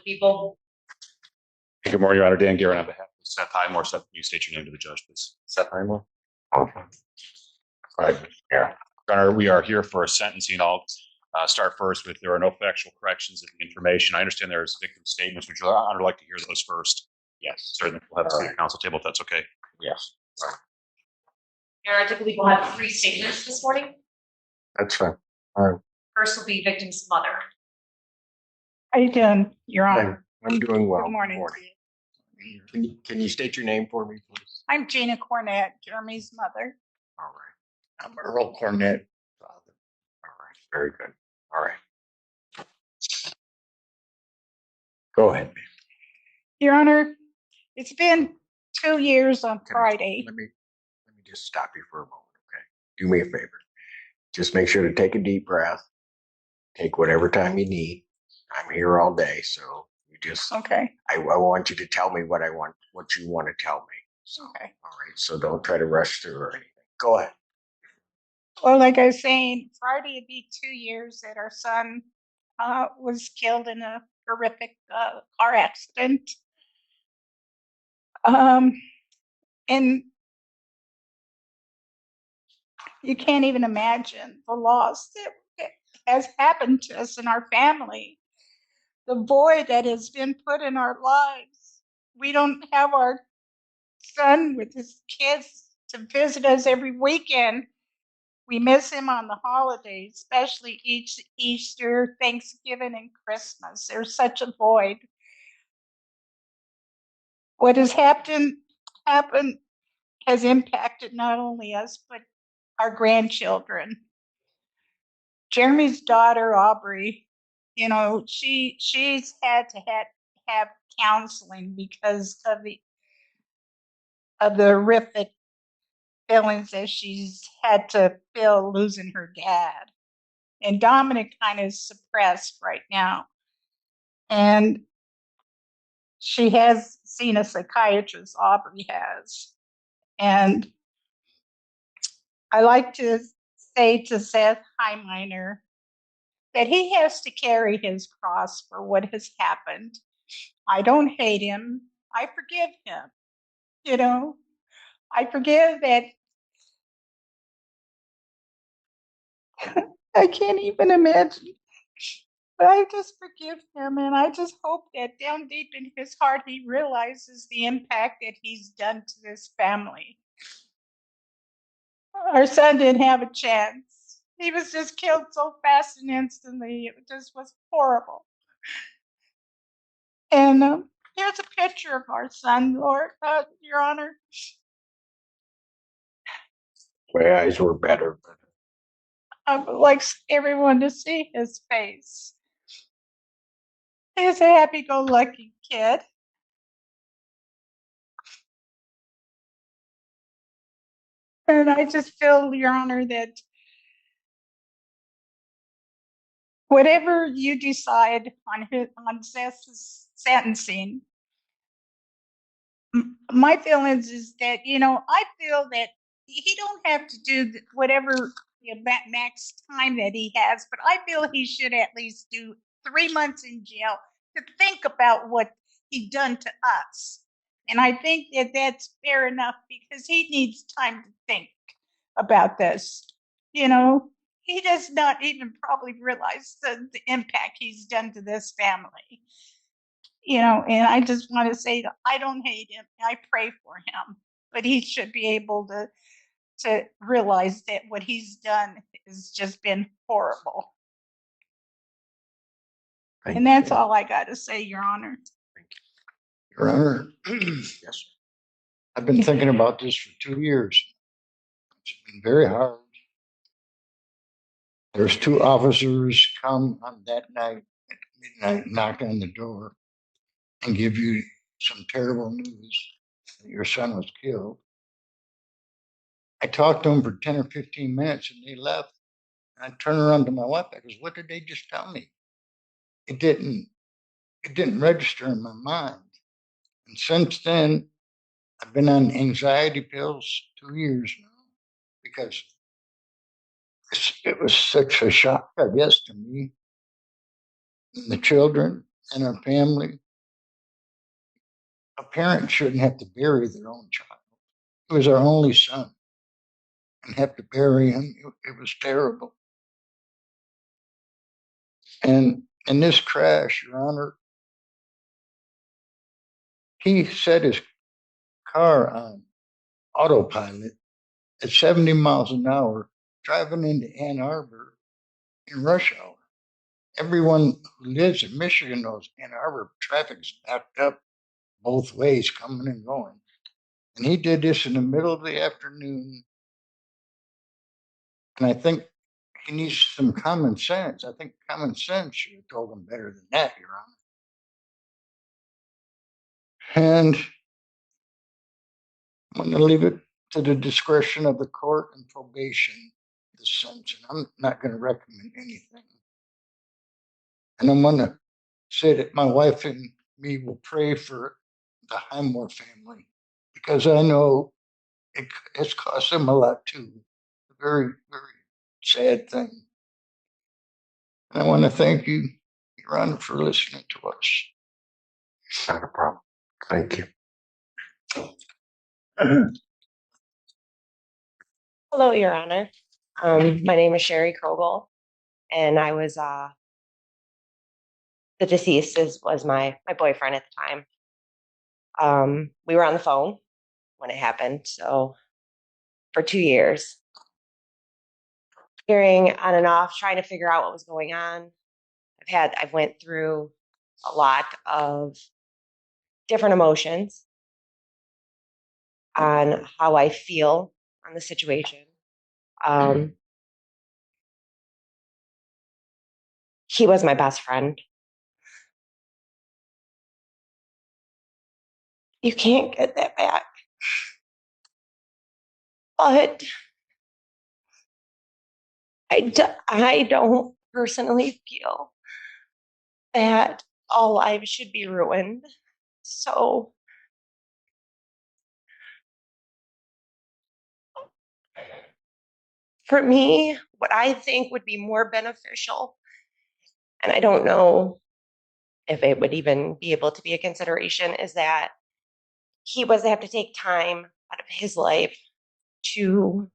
people. Good morning, Your Honor. Dan Guerin on behalf of Seth Highmore. Seth, can you state your name to the judge, please? Seth Highmore. All right. Yeah. Your Honor, we are here for a sentencing. I'll start first with there are no factual corrections in the information. I understand there's victim statements. Would Your Honor like to hear those first? Yes. Certainly. We'll have to see the council table if that's okay. Yes. All right. Your Honor, I believe we'll have 3 statements this morning. That's fine. All right. First will be victim's mother. How you doing, Your Honor? I'm doing well. Good morning. Can you state your name for me, please? I'm Gina Cornett, Jeremy's mother. All right. I'm Earl Cornett, father. All right. Very good. All right. Go ahead. Your Honor, it's been 2 years on Friday. Let me just stop you for a moment, okay? Do me a favor. Just make sure to take a deep breath. Take whatever time you need. I'm here all day, so you just Okay. I want you to tell me what you want to tell me. So Okay. all right. So don't try to rush through or anything. Go ahead. Well, like I was saying, Friday would be 2 years that our son was killed in a horrific car accident. And you can't even imagine the loss that has happened to us in our family. The void that has been put in our lives. We don't have our son with his kids to visit us every weekend. We miss him on the holidays, especially Easter, Thanksgiving, and Christmas. There's such a void. What has happened has impacted not only us, but our grandchildren. Jeremy's daughter, Aubrey, she's had to have counseling because of the horrific feelings that she's had to feel losing her dad. And Dominic kind of suppressed right now. And she has seen a psychiatrist, Aubrey has. And I like to say to Seth Highminer that he has to carry his cross for what has happened. I don't hate him. I forgive him. I forgive that. I can't even imagine. But I just forgive him, and I just hope that down deep in his heart he realizes the impact that he's done to this family. Our son didn't have a chance. He was just killed so fast and instantly. It just was horrible. And here's a picture of our son, Lord, Your Honor. My eyes were better. I would like everyone to see his face. He's a happy-go-lucky kid. And I just feel, Your Honor, that whatever you decide on Seth's sentencing, my feelings is that, I feel that he don't have to do whatever max time that he has, but I feel he should at least do 3 months in jail to think about what he done to us. And I think that that's fair enough because he needs time to think about this. He does not even probably realize the impact he's done to this family. And I just want to say that I don't hate him. I pray for him, but he should be able to realize that what he's done has just been horrible. And that's all I got to say, Your Honor. Thank you. Your Honor, yes. I've been thinking about this for 2 years. It's been very hard. There's 2 officers come on that night at midnight, knock on the door, and give you some terrible news that your son was killed. I talked to them for 10 or 15 minutes and they left. I turned around to my wife. I goes, what did they just tell me? It didn't register in my mind. And since then, I've been on anxiety pills 2 years now because it was such a shock, I guess, to me and the children. and our family. A parent shouldn't have to bury their own child. He was our only son, and have to bury him. It was terrible. And in this crash, Your Honor, he set his car on autopilot at 70 miles an hour, driving into Ann Arbor in rush hour. Everyone who lives in Michigan knows Ann Arbor traffic's backed up both ways, coming and going. And he did this in the middle of the afternoon. And I think he needs some common sense. I think common sense should have told him better than that, Your Honor. And I'm going to leave it to the discretion of the court and probation, the sentence. I'm not going to recommend anything. And I'm going to say that my wife and me will pray for the Highmore family, because I know it's cost them a lot too. A very, very sad thing. And I want to thank you, Your Honor, for listening to us. Not a problem. Thank you. Hello, Your Honor. My name is Sherry Krogel, and I was the deceased was my boyfriend at the time. We were on the phone when it happened, so for 2 years, hearing on and off, trying to figure out what was going on. I've went through a lot of different emotions on how I feel on the situation. He was my best friend. You can't get that back. But I don't personally feel that all lives should be ruined. So for me, what I think would be more beneficial, and I don't know if it would even be able to be a consideration, is that he was to have to take time out of his life to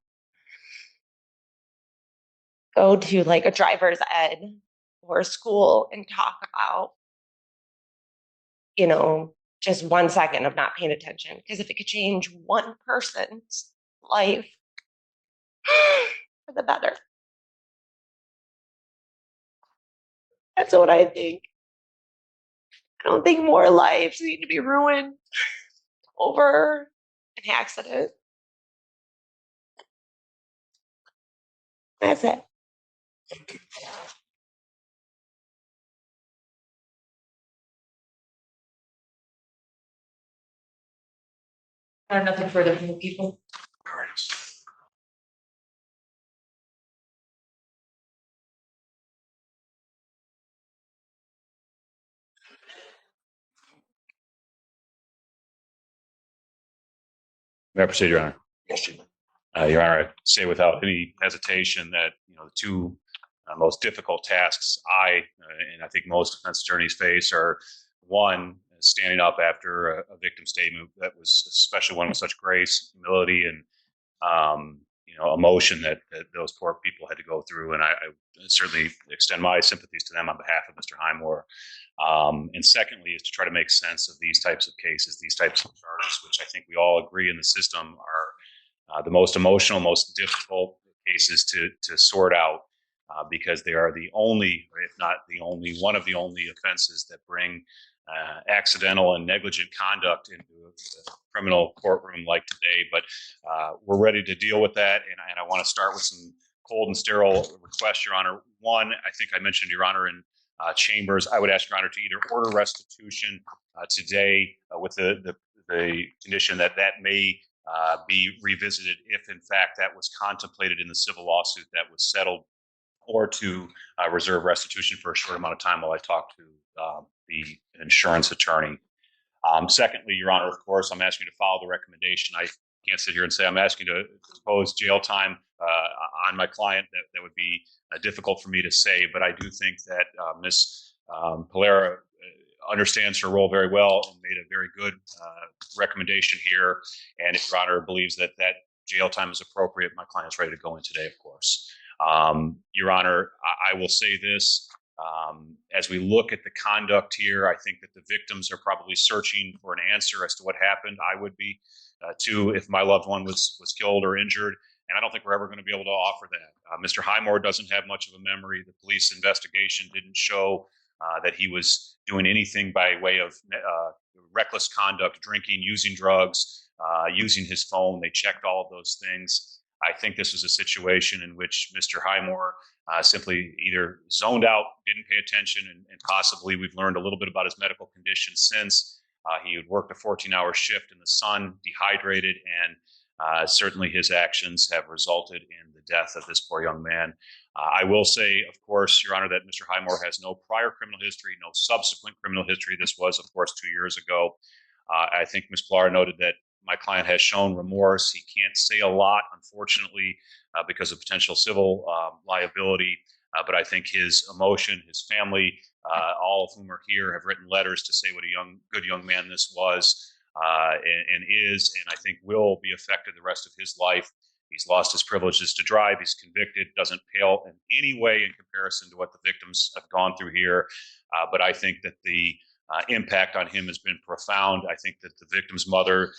go to like a driver's ed or a school and talk about, just 1 second of not paying attention. Because if it could change one person's life for the better. That's what I think. I don't think more lives need to be ruined over an accident. That's it. Nothing further from the people. May I proceed, Your Honor? Yes, you. Your Honor, I say without any hesitation that the two most difficult tasks and I think most defense attorneys face are, one, standing up after a victim statement that was, especially one with such grace, humility, and emotion that those poor people had to go through. And I certainly extend my sympathies to them on behalf of Mr. Highmore. And secondly, is to try to make sense of these types of cases, these types of charges, which I think we all agree in the system are the most emotional, most difficult cases to sort out, because they are the only, or if not the only, one of the only offenses that bring accidental and negligent conduct into a criminal courtroom like today. But we're ready to deal with that, and I want to start with some cold and sterile requests, Your Honor. One, I think I mentioned, Your Honor, in chambers, I would ask Your Honor to either order restitution today with the condition that may be revisited if, in fact, that was contemplated in the civil lawsuit that was settled, or to reserve restitution for a short amount of time while I talk to the insurance attorney. Secondly, Your Honor, of course, I'm asking you to follow the recommendation. I can't sit here and say I'm asking to impose jail time on my client. That would be difficult for me to say, but I do think that Ms. Polera understands her role very well and made a very good recommendation here. And if Your Honor believes that that jail time is appropriate, my client is ready to go in today, of course. Your Honor, I will say this. As we look at the conduct here, I think that the victims are probably searching for an answer as to what happened. I would be too, if my loved one was killed or injured. And I don't think we're ever going to be able to offer that. Mr. Highmore doesn't have much of a memory. The police investigation didn't show that he was doing anything by way of reckless conduct, drinking, using drugs, using his phone. They checked all of those things. I think this was a situation in which Mr. Highmore simply either zoned out, didn't pay attention, and possibly we've learned a little bit about his medical condition since. He had worked a 14-hour shift in the sun, dehydrated, and certainly his actions have resulted in the death of this poor young man. I will say, of course, Your Honor, that Mr. Highmore has no prior criminal history, no subsequent criminal history. This was, of course, 2 years ago. I think Ms. Pilar noted that my client has shown remorse. He can't say a lot, unfortunately, because of potential civil liability. But I think his emotion, his family, all of whom are here, have written letters to say what a good young man this was and is, and I think will be affected the rest of his life. He's lost his privileges to drive. He's convicted. Doesn't pale in any way in comparison to what the victims have gone through here. But I think that the impact on him has been profound. I think that the victim's mother,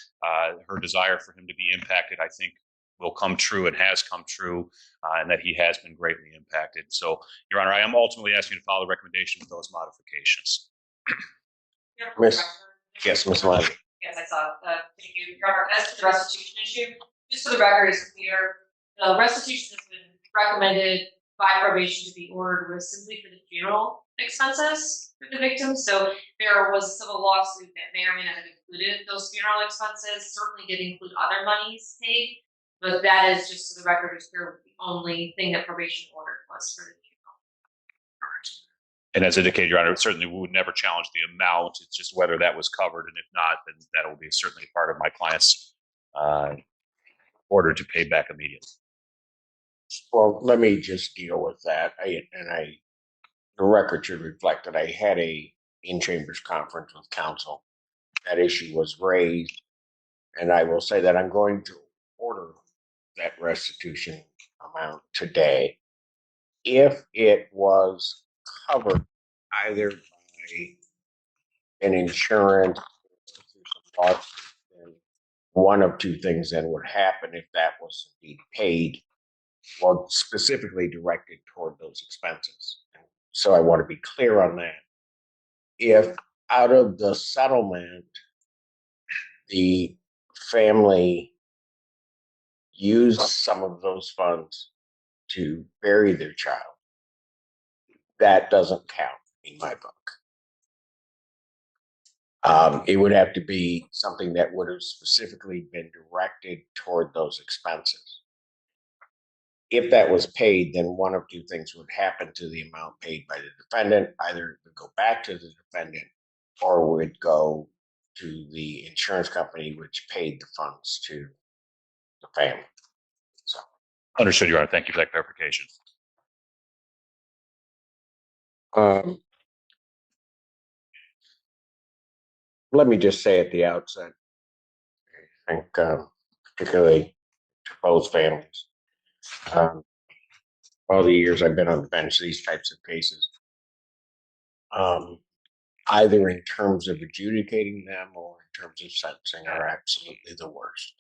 her desire for him to be impacted, I think will come true and has come true, and that he has been greatly impacted. So, Your Honor, I am ultimately asking you to follow the recommendation with those modifications. Miss, yes, Ms. Levy. Yes, I saw. Thank you, Your Honor. As to the restitution issue, just so the record is clear, the restitution has been recommended by probation to be ordered was simply for the funeral expenses for the victims. So there was a civil lawsuit that may or may not have included those funeral expenses. Certainly did include other monies paid, but that is just so the record is clear. The only thing that probation ordered was for the funeral. And as indicated, Your Honor, certainly we would never challenge the amount. It's just whether that was covered, and if not, then that will be certainly part of my client's order to pay back immediately. Well, let me just deal with that. The record should reflect that I had a in-chambers conference with counsel. That issue was raised, and I will say that I'm going to order that restitution amount today. If it was covered either by an insurance or then one of two things then would happen if that was indeed paid, well, specifically directed toward those expenses. So I want to be clear on that. If out of the settlement, the family used some of those funds to bury their child, that doesn't count in my book. It would have to be something that would have specifically been directed toward those expenses. If that was paid, then one of two things would happen to the amount paid by the defendant. Either it would go back to the defendant or would go to the insurance company, which paid the funds to the family. So, Understood, Your Honor. Thank you for that clarification. Let me just say at the outset, I think particularly to both families, all the years I've been on the bench, these types of cases, either in terms of adjudicating them or in terms of sentencing, are absolutely the worst.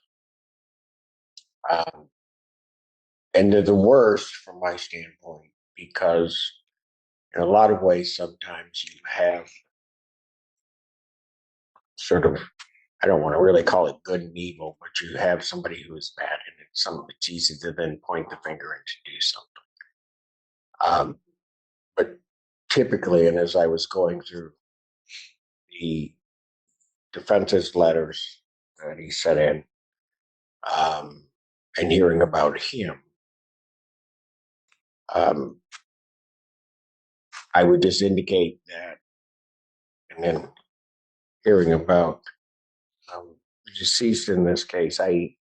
And they're the worst from my standpoint because in a lot of ways, sometimes you have sort of, I don't want to really call it good and evil, but you have somebody who is bad, and it's easy to then point the finger and to do something. But typically, and as I was going through the defense's letters that he sent in, and hearing about him, I would just indicate that, and then hearing about the deceased in this case, these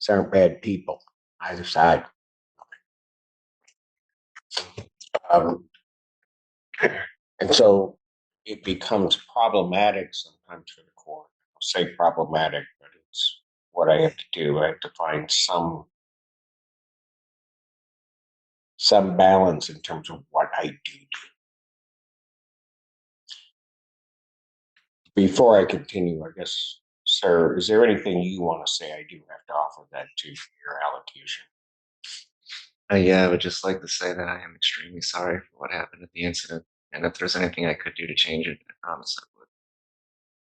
aren't bad people, either side. And so it becomes problematic sometimes for the court. I'll say problematic, but it's what I have to do. I have to find some balance in terms of what I do. Before I continue, I guess, sir, is there anything you want to say? I do have to offer that to your allocution. Yeah, I would just like to say that I am extremely sorry for what happened at the incident, and if there's anything I could do to change it, I promise I would.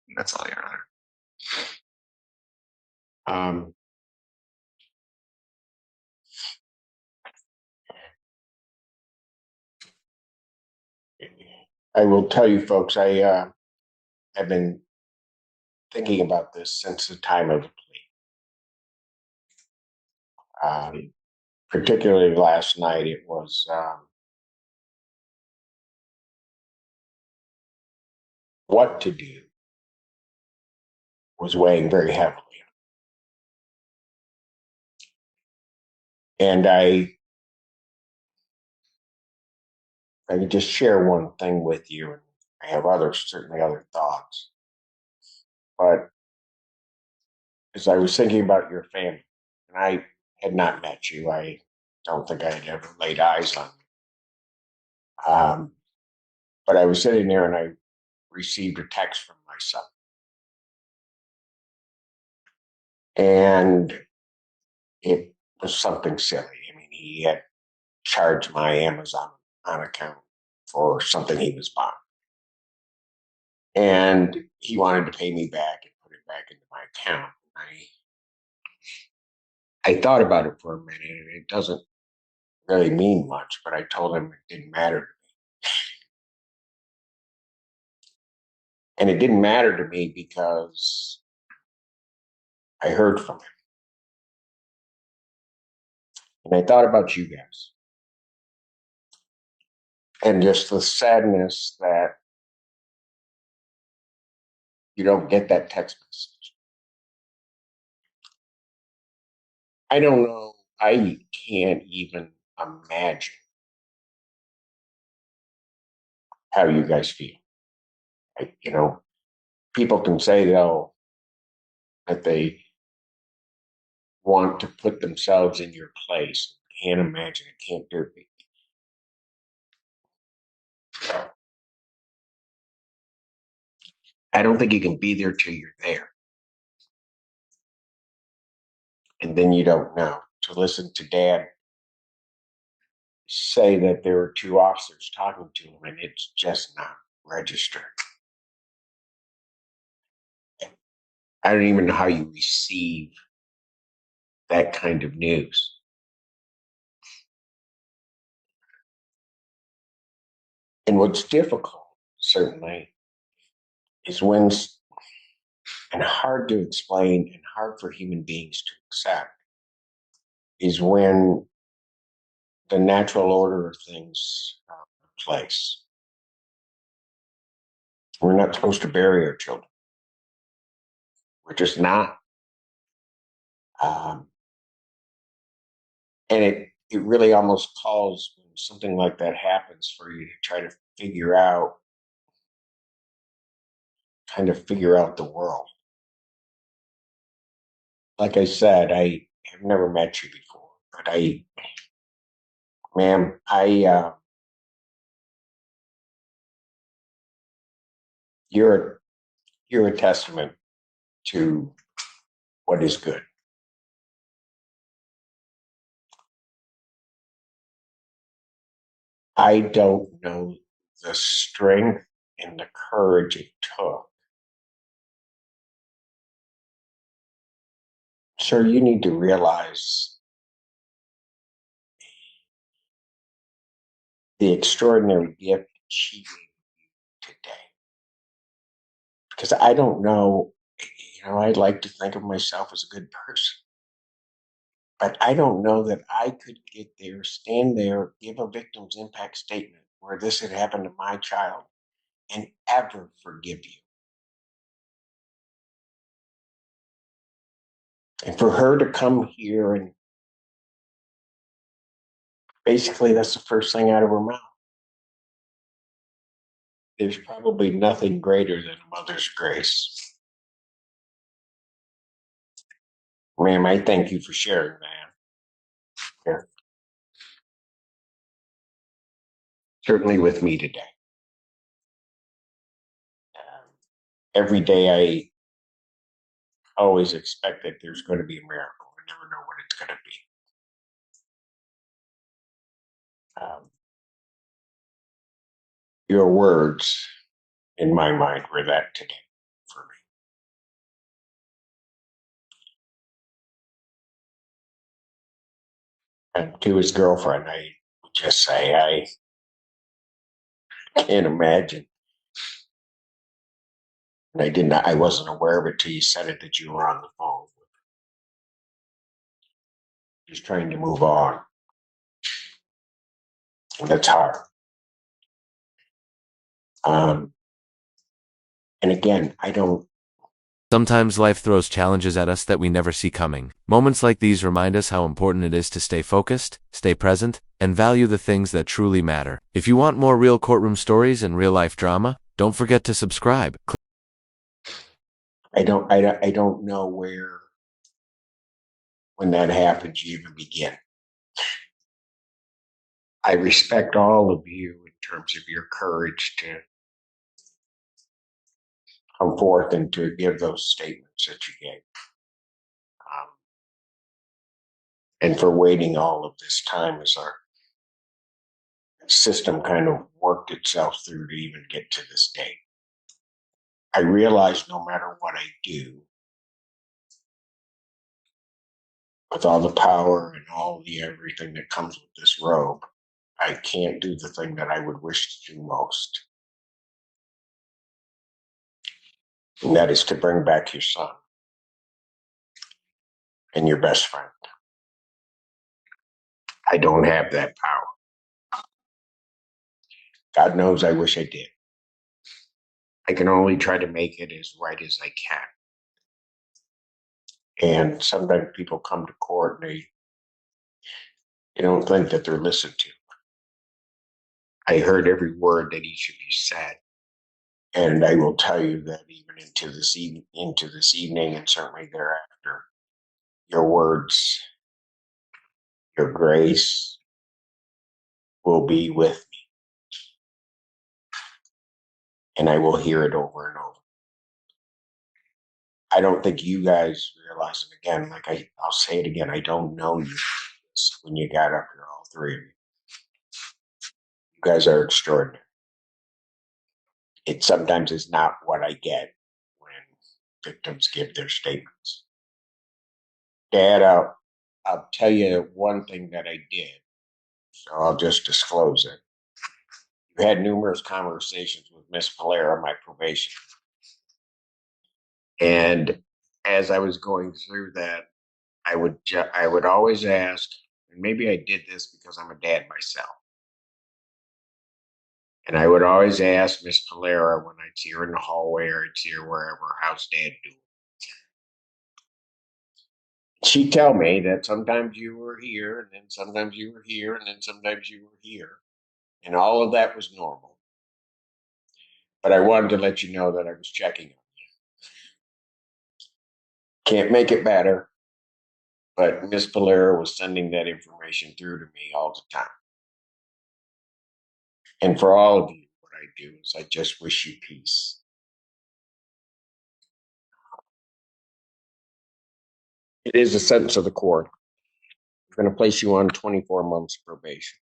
And that's all, Your Honor. Um, I will tell you, folks, I have been thinking about this since the time of the plea. Particularly last night, it was what to do was weighing very heavily. And I can just share one thing with you. I have certainly other thoughts. But as I was thinking about your family, and I had not met you, I don't think I had ever laid eyes on you. But I was sitting there and I received a text from my son. And it was something silly. I mean, he had charged my Amazon account for something he was buying. And he wanted to pay me back and put it back into my account. I thought about it for a minute, and it doesn't really mean much, but I told him it didn't matter to me. And it didn't matter to me because I heard from him. And I thought about you guys. And just the sadness that you don't get that text message. I don't know. I can't even imagine how you guys feel. People can say, though, that they want to put themselves in your place. Can't imagine it, can't do it. I don't think you can be there till you're there. And then you don't know. To listen to Dad say that there were two officers talking to him, and it's just not registered. I don't even know how you receive that kind of news. And what's difficult, certainly, is when, and hard to explain and hard for human beings to accept, is when the natural order of things place. We're not supposed to bury our children. We're just not. And it really almost calls when something like that happens for you to try to kind of figure out the world. Like I said, I have never met you before, but ma'am, you're a testament to what is good. I don't know the strength and the courage it took. Sir, you need to realize the extraordinary gift she gave you today. Because I don't know, I'd like to think of myself as a good person. But I don't know that I could get there, stand there, give a victim's impact statement where this had happened to my child and ever forgive you. And for her to come here and basically that's the first thing out of her mouth. There's probably nothing greater than a mother's grace. Ma'am, I thank you for sharing that. Yeah. Certainly with me today. Every day I always expect that there's going to be a miracle. I never know what it's going to be. Your words, in my mind, were that today for me. And to his girlfriend, I would just say, I can't imagine. And I wasn't aware of it till you said it that you were on the phone. Just trying to move on. And that's hard. And again, I don't. Sometimes life throws challenges at us that we never see coming. Moments like these remind us how important it is to stay focused, stay present, and value the things that truly matter. If you want more real courtroom stories and real-life drama, don't forget to subscribe. I don't know where, when that happens, you even begin. I respect all of you in terms of your courage to come forth and to give those statements that you gave. And for waiting all of this time as our system kind of worked itself through to even get to this day. I realize no matter what I do, with all the power and all the everything that comes with this robe, I can't do the thing that I would wish to do most. And that is to bring back your son and your best friend. I don't have that power. God knows I wish I did. I can only try to make it as right as I can. And sometimes people come to court and they don't think that they're listened to. I heard every word that each of you said. And I will tell you that even into this evening and certainly thereafter, your words, your grace will be with me. And I will hear it over and over. I don't think you guys realize it again. Like I'll say it again. I don't know you when you got up here, all three of you. You guys are extraordinary. It sometimes is not what I get when victims give their statements. Dad, I'll tell you one thing that I did, so I'll just disclose it. You had numerous conversations with Miss Polera, my probation. And as I was going through that, I would always ask, and maybe I did this because I'm a dad myself. And I would always ask Miss Polera when I'd see her in the hallway or I'd see her wherever, how's Dad doing? She'd tell me that sometimes you were here, and then sometimes you were here, and then sometimes you were here. And all of that was normal. But I wanted to let you know that I was checking on you. Can't make it better, but Miss Polera was sending that information through to me all the time. And for all of you, what I do is I just wish you peace. It is a sentence of the court. We're going to place you on 24 months probation.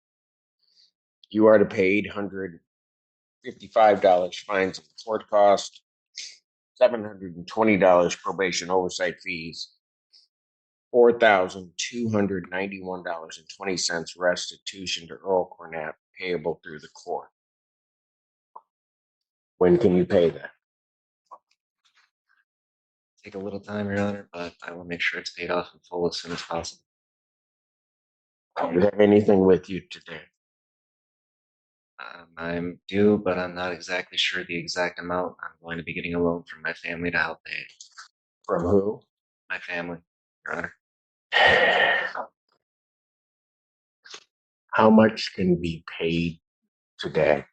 You are to pay $855 fines and court cost, $720 probation oversight fees, $4,291.20 restitution to Earl Cornett payable through the court. When can you pay that? Take a little time, Your Honor, but I will make sure it's paid off in full as soon as possible. Do you have anything with you today? I'm due, but I'm not exactly sure the exact amount. I'm going to be getting a loan from my family to help pay. From who? My family, Your Honor. How much can be paid today?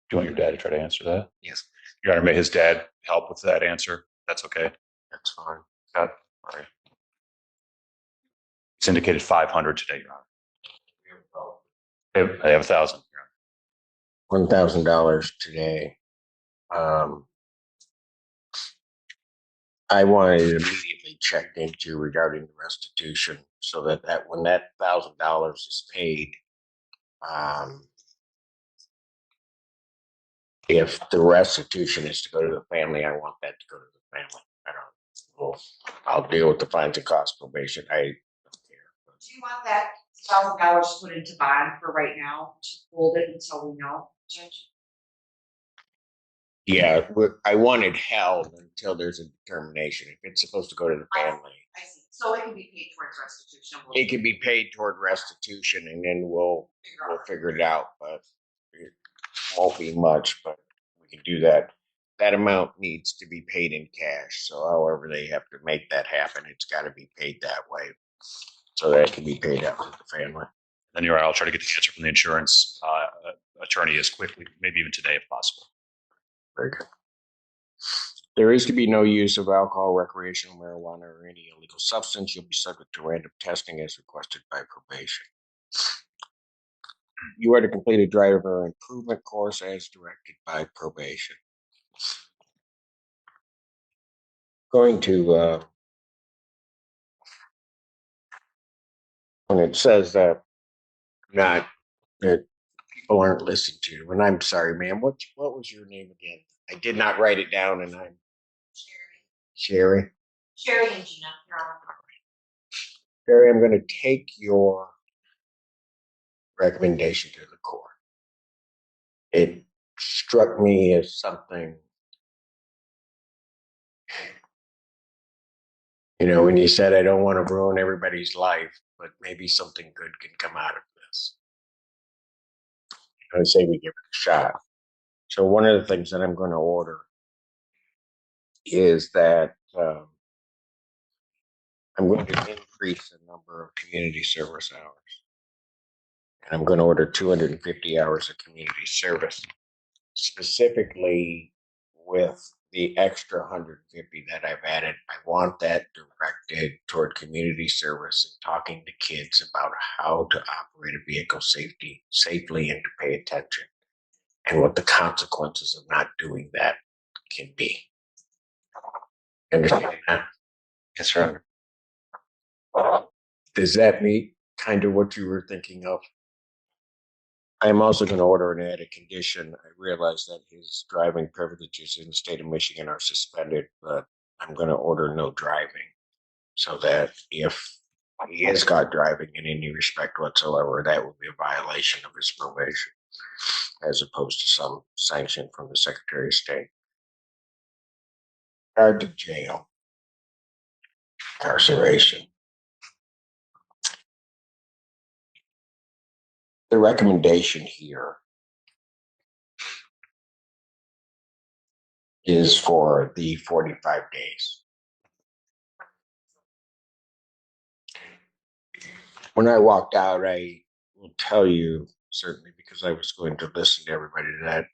Do you want your dad to try to answer that? Yes, Your Honor, may his dad help with that answer? That's okay. That's fine. Scott? All right. It's indicated 500 today, Your Honor. I have 1,000. Your Honor. $1,000 today. I wanted it immediately checked into regarding the restitution so that when that $1,000 is paid, if the restitution is to go to the family, I want that to go to the family. I'll deal with the fines and costs probation. I don't care. Do you want that $1,000 put into bond for right now to hold it until we know, Judge? Yeah, I want it held until there's a determination. If it's supposed to go to the family, I see. So it can be paid towards restitution. it can be paid toward restitution, and then we'll figure it out. But it won't be much, but we can do that. That amount needs to be paid in cash. So however they have to make that happen, it's got to be paid that way so that it can be paid out to the family. Then, Your Honor, I'll try to get the answer from the insurance attorney as quickly, maybe even today if possible. Very good. There is to be no use of alcohol, recreational marijuana, or any illegal substance. You'll be subject to random testing as requested by probation. You are to complete a driver improvement course as directed by probation. Going to, when it says that people aren't listened to, and I'm sorry, ma'am, what was your name again? I did not write it down, and I'm Sherry. Sherry and Gina, Your Honor. Sherry, I'm going to take your recommendation to the court. It struck me as something, when you said, I don't want to ruin everybody's life, but maybe something good can come out of this. I say we give it a shot. So one of the things that I'm going to order is that I'm going to increase the number of community service hours. And I'm going to order 250 hours of community service, specifically with the extra 150 that I've added. I want that directed toward community service and talking to kids about how to operate a vehicle safely and to pay attention and what the consequences of not doing that can be. Understand that? yes, Your Honor. Does that meet kind of what you were thinking of? I'm also going to order an added condition. I realize that his driving privileges in the state of Michigan are suspended, but I'm going to order no driving so that if he is caught driving in any respect whatsoever, that would be a violation of his probation as opposed to some sanction from the Secretary of State. Regard to jail, incarceration. The recommendation here is for the 45 days. When I walked out, I will tell you, certainly because I was going to listen to everybody, that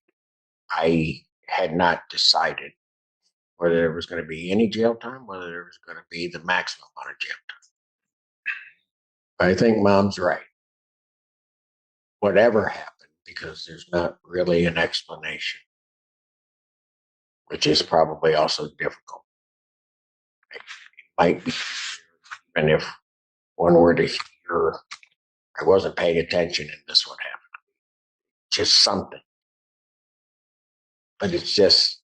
I had not decided whether there was going to be any jail time, whether there was going to be the maximum amount of jail time. I think Mom's right. Whatever happened, because there's not really an explanation, which is probably also difficult. It might be, and if one were to hear, I wasn't paying attention and this would happen. Just something. But it's just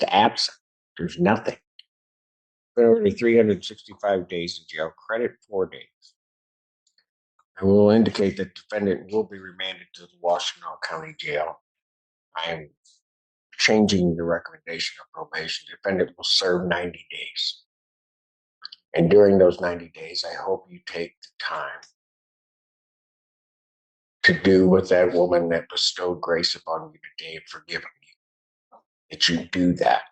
absent. There's nothing. Over 365 days in jail, credit 4 days. I will indicate that defendant will be remanded to the Washington County Jail. I am changing the recommendation of probation. Defendant will serve 90 days. And during those 90 days, I hope you take the time to do with that woman that bestowed grace upon you today and forgiven you. That you do that.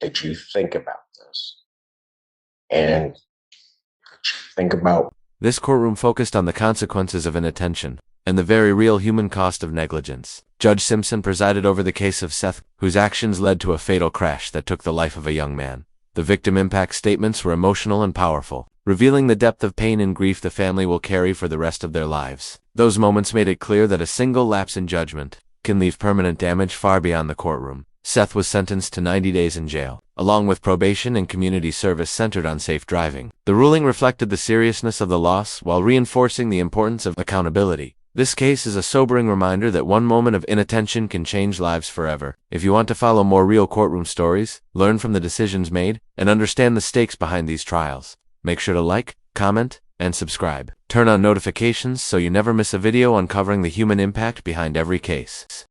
That you think about this. And that you think about This courtroom focused on the consequences of inattention and the very real human cost of negligence. Judge Simpson presided over the case of Seth, whose actions led to a fatal crash that took the life of a young man. The victim impact statements were emotional and powerful, revealing the depth of pain and grief the family will carry for the rest of their lives. Those moments made it clear that a single lapse in judgment can leave permanent damage far beyond the courtroom. Seth was sentenced to 90 days in jail, along with probation and community service centered on safe driving. The ruling reflected the seriousness of the loss while reinforcing the importance of accountability. This case is a sobering reminder that one moment of inattention can change lives forever. If you want to follow more real courtroom stories, learn from the decisions made, and understand the stakes behind these trials, make sure to like, comment, and subscribe. Turn on notifications so you never miss a video uncovering the human impact behind every case.